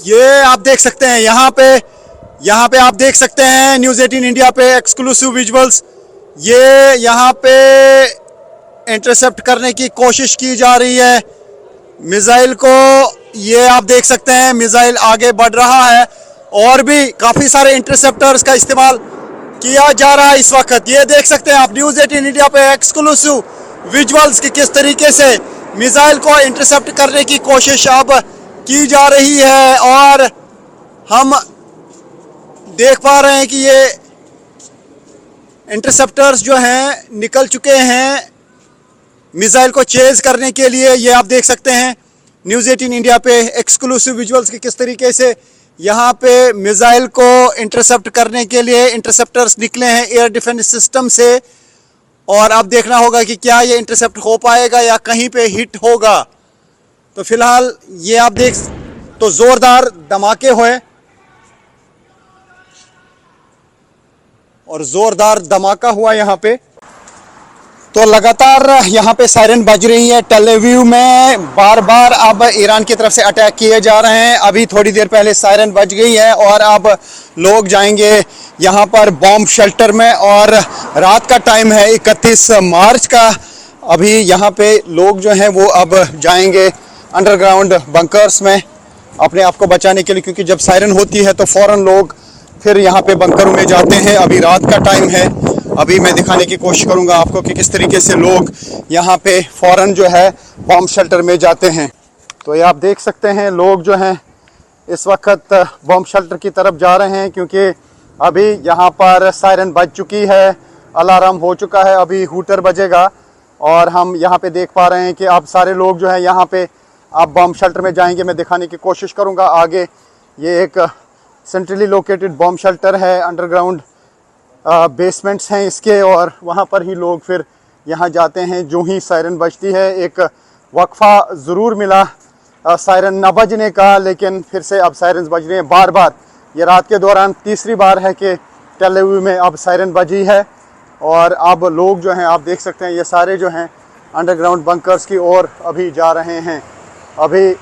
ये आप देख सकते हैं यहाँ पे आप देख सकते हैं न्यूज़ 18 इंडिया पे एक्सक्लूसिव विजुअल्स। ये यहाँ पे इंटरसेप्ट करने की कोशिश की जा रही है मिसाइल को। ये आप देख सकते हैं मिसाइल आगे बढ़ रहा है और भी काफ़ी सारे इंटरसेप्टर्स का इस्तेमाल किया जा रहा है इस वक्त। ये देख सकते हैं आप न्यूज़ 18 इंडिया पे एक्सक्लूसिव विजुअल्स की किस तरीके से मिसाइल को इंटरसेप्ट करने की कोशिश अब की जा रही है और हम देख पा रहे हैं कि ये इंटरसेप्टर्स जो हैं निकल चुके हैं मिसाइल को चेज करने के लिए। ये आप देख सकते हैं न्यूज़ 18 इंडिया पे एक्सक्लूसिव विजुअल्स की किस तरीके से यहाँ पे मिसाइल को इंटरसेप्ट करने के लिए इंटरसेप्टर्स निकले हैं एयर डिफेंस सिस्टम से। और अब देखना होगा कि क्या ये इंटरसेप्ट हो पाएगा या कहीं पे हिट होगा। तो फिलहाल ये आप देख तो ज़ोरदार धमाके हुए और ज़ोरदार धमाका हुआ यहाँ पे। तो लगातार यहाँ पे सायरन बज रही है। टेल अवीव में बार बार अब ईरान की तरफ से अटैक किए जा रहे हैं। अभी थोड़ी देर पहले सायरन बज गई है और अब लोग जाएंगे यहाँ पर बॉम्ब शेल्टर में और रात का टाइम है 31 मार्च का। अभी यहाँ पे लोग जो हैं वो अब जाएंगे अंडरग्राउंड बंकर्स में अपने आप को बचाने के लिए, क्योंकि जब सायरन होती है तो फ़ौरन लोग फिर यहाँ पे बंकरों में जाते हैं। अभी रात का टाइम है। अभी मैं दिखाने की कोशिश करूँगा आपको कि किस तरीके से लोग यहाँ पे फ़ौरन जो है बॉम्ब शेल्टर में जाते हैं। तो ये आप देख सकते हैं लोग जो हैं इस वक्त बॉम्ब शेल्टर की तरफ जा रहे हैं, क्योंकि अभी यहाँ पर सायरन बज चुकी है, अलार्म हो चुका है, अभी हूटर बजेगा और हम यहाँ पे देख पा रहे हैं कि अब सारे लोग जो हैं यहाँ पे अब बॉम्ब शेल्टर में जाएंगे। मैं दिखाने की कोशिश करूँगा आगे। ये एक सेंट्रली लोकेटेड बॉम्ब शेल्टर है, अंडरग्राउंड बेसमेंट्स हैं इसके और वहाँ पर ही लोग फिर यहाँ जाते हैं जो ही सायरन बजती है। एक वक्फा ज़रूर मिला सायरन न बजने का, लेकिन फिर से अब सायरन बज रहे हैं बार बार। ये रात के दौरान तीसरी बार है कि टेल अवीव में अब सायरन बजी है और अब लोग जो हैं आप देख सकते हैं ये सारे जो हैं अंडरग्राउंड बंकर्स की ओर अभी जा रहे हैं। अभी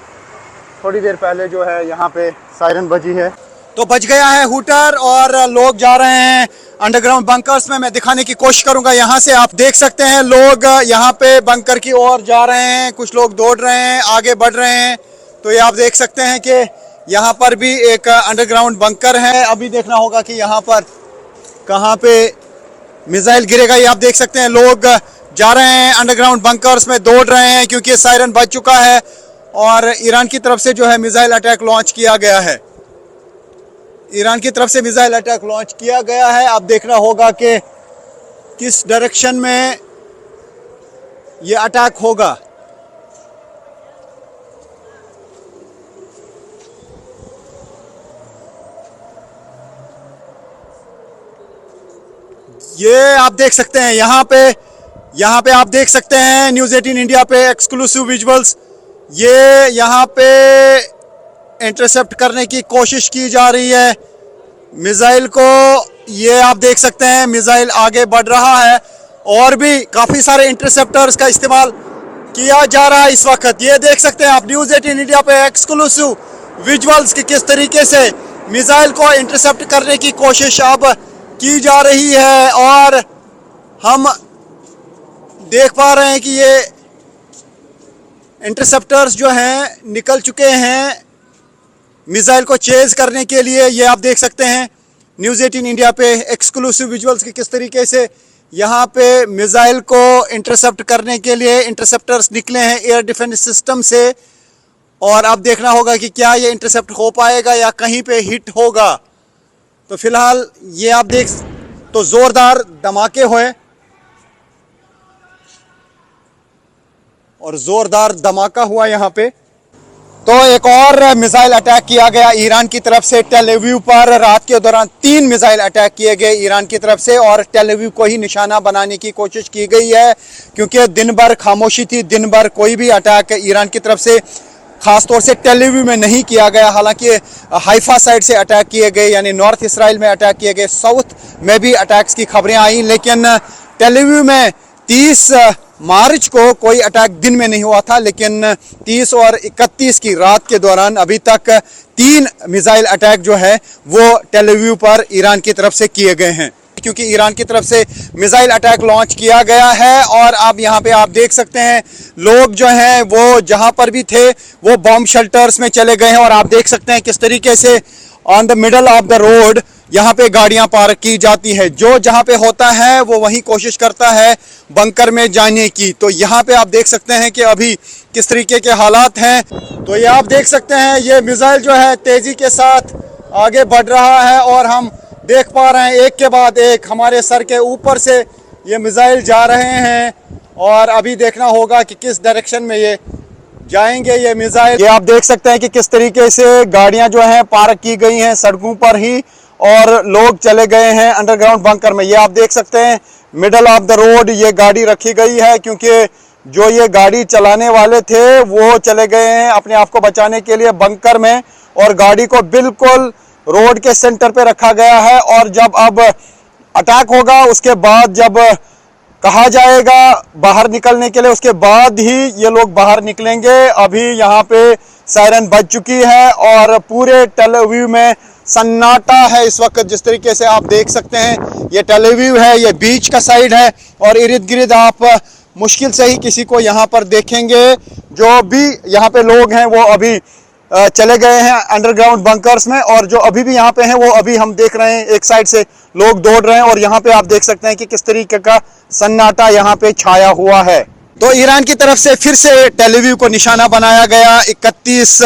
थोड़ी देर पहले जो है यहाँ पे सायरन बजी है तो बज गया है हूटर और लोग जा रहे हैं अंडरग्राउंड बंकर्स में। मैं दिखाने की कोशिश करूंगा यहाँ से। आप देख सकते हैं लोग यहाँ पे बंकर की ओर जा रहे हैं, कुछ लोग दौड़ रहे हैं, आगे बढ़ रहे हैं। तो ये आप देख सकते हैं कि यहाँ पर भी एक अंडरग्राउंड बंकर है। अभी देखना होगा कि यहाँ पर कहाँ पे मिसाइल गिरेगा। ये आप देख सकते हैं लोग जा रहे हैं अंडरग्राउंड बंकर्स में, दौड़ रहे हैं क्योंकि सायरन बज चुका है और ईरान की तरफ से जो है मिसाइल अटैक लॉन्च किया गया है। ईरान की तरफ से मिसाइल अटैक लॉन्च किया गया है। अब देखना होगा कि किस डायरेक्शन में ये अटैक होगा। ये आप देख सकते हैं यहाँ पे आप देख सकते हैं न्यूज़ 18 इंडिया पे एक्सक्लूसिव विजुअल्स। ये यहाँ पे इंटरसेप्ट करने की कोशिश की जा रही है मिसाइल को। ये आप देख सकते हैं मिसाइल आगे बढ़ रहा है और भी काफ़ी सारे इंटरसेप्टर्स का इस्तेमाल किया जा रहा है इस वक्त। ये देख सकते हैं आप न्यूज़ 18 इंडिया पे एक्सक्लूसिव विजुअल्स की किस तरीके से मिसाइल को इंटरसेप्ट करने की कोशिश अब की जा रही है और हम देख पा रहे हैं कि ये इंटरसेप्टर्स जो हैं निकल चुके हैं मिसाइल को चेज करने के लिए। ये आप देख सकते हैं न्यूज़ 18 इंडिया पे एक्सक्लूसिव विजुअल्स की किस तरीके से यहाँ पे मिसाइल को इंटरसेप्ट करने के लिए इंटरसेप्टर्स निकले हैं एयर डिफेंस सिस्टम से। और अब देखना होगा कि क्या ये इंटरसेप्ट हो पाएगा या कहीं पे हिट होगा। तो फिलहाल ये आप देख तो ज़ोरदार धमाके हुए और ज़ोरदार धमाका हुआ यहाँ पे। तो एक और मिसाइल अटैक किया गया ईरान की तरफ से टेल अवीव पर। रात के दौरान 3 मिसाइल अटैक किए गए ईरान की तरफ से और टेल अवीव को ही निशाना बनाने की कोशिश की गई है, क्योंकि दिन भर खामोशी थी, दिन भर कोई भी अटैक ईरान की तरफ से ख़ास तौर से टेल अवीव में नहीं किया गया। हालांकि हाइफा साइड से अटैक किए गए, यानी नॉर्थ इसराइल में अटैक किए गए, साउथ में भी अटैक्स की खबरें आई, लेकिन टेल अवीव में 30 मार्च को कोई अटैक दिन में नहीं हुआ था, लेकिन 30 और 31 की रात के दौरान अभी तक 3 मिसाइल अटैक जो है वो टेल अवीव पर ईरान की तरफ से किए गए हैं, क्योंकि ईरान की तरफ से मिसाइल अटैक लॉन्च किया गया है। और अब यहाँ पे आप देख सकते हैं लोग जो हैं वो जहाँ पर भी थे वो बॉम्ब शेल्टर्स में चले गए हैं। और आप देख सकते हैं किस तरीके से on the middle of the road यहाँ पे गाड़ियां पार्क की जाती है। जो जहाँ पे होता है वो वहीं कोशिश करता है बंकर में जाने की। तो यहाँ पे आप देख सकते हैं कि अभी किस तरीके के हालात हैं। तो ये आप देख सकते हैं ये मिसाइल जो है तेजी के साथ आगे बढ़ रहा है और हम देख पा रहे हैं एक के बाद एक हमारे सर के ऊपर से ये मिसाइल जा रहे हैं। और अभी देखना होगा कि किस डायरेक्शन में ये जाएंगे ये मिसाइल। ये आप देख सकते हैं कि किस तरीके से गाड़ियां जो हैं पार्क की गई हैं सड़कों पर ही और लोग चले गए हैं अंडरग्राउंड बंकर में। ये आप देख सकते हैं मिडल ऑफ द रोड ये गाड़ी रखी गई है, क्योंकि जो ये गाड़ी चलाने वाले थे वो चले गए हैं अपने आप को बचाने के लिए बंकर में, और गाड़ी को बिल्कुल रोड के सेंटर पे रखा गया है। और जब अब अटैक होगा उसके बाद जब कहा जाएगा बाहर निकलने के लिए, उसके बाद ही ये लोग बाहर निकलेंगे। अभी यहाँ पे सायरन बज चुकी है और पूरे टेल अवीव में सन्नाटा है इस वक्त। जिस तरीके से आप देख सकते हैं ये टेल अवीव है, ये बीच का साइड है और इर्द गिर्द आप मुश्किल से ही किसी को यहाँ पर देखेंगे। जो भी यहाँ पे लोग हैं वो अभी चले गए हैं अंडरग्राउंड बंकर्स में, और जो अभी भी यहाँ पे हैं वो अभी हम देख रहे हैं एक साइड से लोग दौड़ रहे हैं। और यहाँ पे आप देख सकते हैं कि किस तरीके का सन्नाटा यहाँ पे छाया हुआ है। तो ईरान की तरफ से फिर से टेल अवीव को निशाना बनाया गया। 31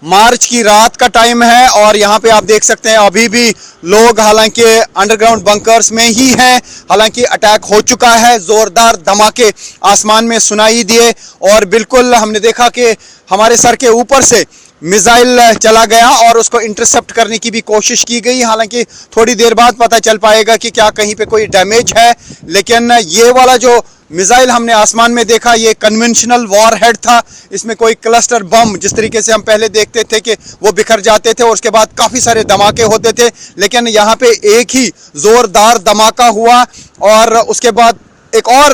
मार्च की रात का टाइम है और यहाँ पे आप देख सकते हैं अभी भी लोग हालांकि अंडरग्राउंड बंकर्स में ही हैं। हालांकि अटैक हो चुका है, जोरदार धमाके आसमान में सुनाई दिए और बिल्कुल हमने देखा कि हमारे सर के ऊपर से मिसाइल चला गया और उसको इंटरसेप्ट करने की भी कोशिश की गई। हालांकि थोड़ी देर बाद पता चल पाएगा कि क्या कहीं पे कोई डैमेज है, लेकिन ये वाला जो मिसाइल हमने आसमान में देखा ये कन्वेंशनल वॉरहेड था। इसमें कोई क्लस्टर बम जिस तरीके से हम पहले देखते थे कि वो बिखर जाते थे और उसके बाद काफ़ी सारे धमाके होते थे, लेकिन यहाँ पे एक ही ज़ोरदार धमाका हुआ और उसके बाद एक और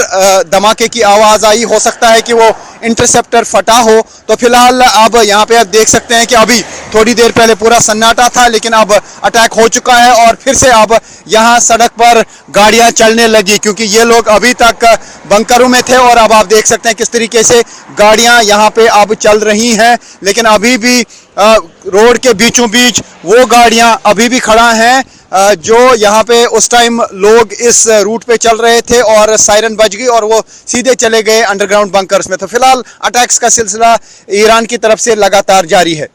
धमाके की आवाज़ आई। हो सकता है कि वो इंटरसेप्टर फटा हो। तो फिलहाल अब यहाँ पे आप देख सकते हैं कि अभी थोड़ी देर पहले पूरा सन्नाटा था, लेकिन अब अटैक हो चुका है और फिर से अब यहाँ सड़क पर गाड़ियाँ चलने लगी, क्योंकि ये लोग अभी तक बंकरों में थे। और अब आप देख सकते हैं किस तरीके से गाड़ियाँ यहाँ पे अब चल रही हैं, लेकिन अभी भी रोड के बीचों बीच वो गाड़ियाँ अभी भी खड़ा हैं जो यहाँ पे उस टाइम लोग इस रूट पे चल रहे थे और सायरन बज गई और वो सीधे चले गए अंडरग्राउंड बंकर्स में। तो फिलहाल अटैक्स का सिलसिला ईरान की तरफ से लगातार जारी है।